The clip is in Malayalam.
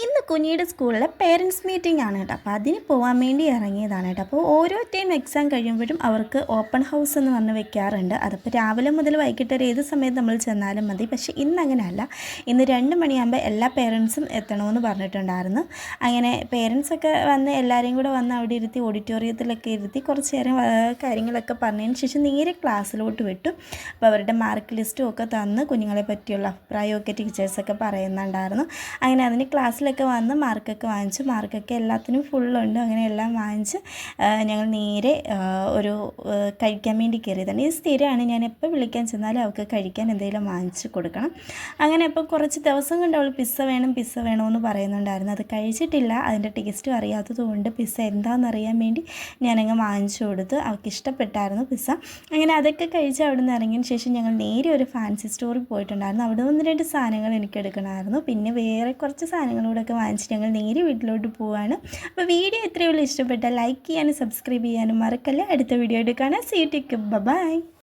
ഇന്ന് കുഞ്ഞിയുടെ സ്കൂളിലെ പേരൻസ് മീറ്റിംഗ് ആണ് കേട്ടോ. അപ്പോൾ അതിന് പോകാൻ വേണ്ടി ഇറങ്ങിയതാണ് കേട്ടോ. അപ്പോൾ ഓരോ ടൈം എക്സാം കഴിയുമ്പോഴും അവർക്ക് ഓപ്പൺ ഹൗസ് എന്ന് പറഞ്ഞ് വെക്കാറുണ്ട്. അതപ്പോൾ രാവിലെ മുതൽ വൈകിട്ട് വരെ ഏത് സമയത്ത് നമ്മൾ ചെന്നാലും മതി. പക്ഷേ ഇന്ന് അങ്ങനെയല്ല. ഇന്ന് 2 മണിയാകുമ്പോൾ എല്ലാ പേരൻസും എത്തണമെന്ന് പറഞ്ഞിട്ടുണ്ടായിരുന്നു. അങ്ങനെ പേരൻസൊക്കെ വന്ന് എല്ലാവരെയും കൂടെ വന്ന് അവിടെ ഇരുത്തി ഓഡിറ്റോറിയത്തിലൊക്കെ ഇരുത്തി കുറച്ച് നേരം കാര്യങ്ങളൊക്കെ പറഞ്ഞതിന് ശേഷം നേരെ ക്ലാസ്സിലോട്ട് വിട്ടു. അപ്പോൾ അവരുടെ മാർക്ക് ലിസ്റ്റും ഒക്കെ തന്ന് കുഞ്ഞുങ്ങളെ പറ്റിയുള്ള അഭിപ്രായമൊക്കെ ടീച്ചേഴ്സൊക്കെ പറയുന്നുണ്ടായിരുന്നു. അങ്ങനെ അതിന് ക്ലാസ്സിലൊക്കെ വന്ന് മാർക്കൊക്കെ വാങ്ങിച്ചു. മാർക്കൊക്കെ എല്ലാത്തിനും ഫുള്ളുണ്ട്. അങ്ങനെ എല്ലാം വാങ്ങിച്ച് ഞങ്ങൾ നേരെ ഒരു കഴിക്കാൻ വേണ്ടി കയറിയതാണ്. ഇത് സ്ഥിരമാണ്, ഞാൻ എപ്പോൾ വിളിക്കാൻ ചെന്നാലും അവൾക്ക് കഴിക്കാൻ എന്തെങ്കിലും വാങ്ങിച്ച് കൊടുക്കണം. അങ്ങനെ ഇപ്പോൾ കുറച്ച് ദിവസം കൊണ്ട് അവൾ പിസ്സ വേണമെന്ന് പറയുന്നുണ്ടായിരുന്നു. അത് കഴിച്ചിട്ടില്ല, അതിൻ്റെ ടേസ്റ്റും അറിയാത്തത് കൊണ്ട് പിസ്സ എന്താണെന്നറിയാൻ വേണ്ടി ഞാനങ്ങ് വാങ്ങിച്ചു കൊടുത്തു. അവൾക്ക് ഇഷ്ടപ്പെട്ടായിരുന്നു പിസ്സ. അങ്ങനെ അതൊക്കെ കഴിച്ച് അവിടെ നിന്ന് ഇറങ്ങിയതിന് ശേഷം ഞങ്ങൾ നേരെ ഒരു ഫാൻസി സ്റ്റോറിൽ പോയിട്ടുണ്ടായിരുന്നു. അവിടെ 1-2 സാധനങ്ങൾ എനിക്ക് എടുക്കണമായിരുന്നു. പിന്നെ വേറെ കുറച്ച് സാധനങ്ങളൂടെയൊക്കെ വാങ്ങിച്ച് ഞങ്ങൾ നേരെ വീട്ടിലോട്ട് പോവുകയാണ്. അപ്പോൾ വീഡിയോ എത്രയുള്ളൂ ഇഷ്ടപ്പെട്ടാൽ ലൈക്ക് ചെയ്യാനും സബ്സ്ക്രൈബ് ചെയ്യാനും മറക്കല്ല. അടുത്ത വീഡിയോ എടുക്കാനാണ്. See you, take care, by.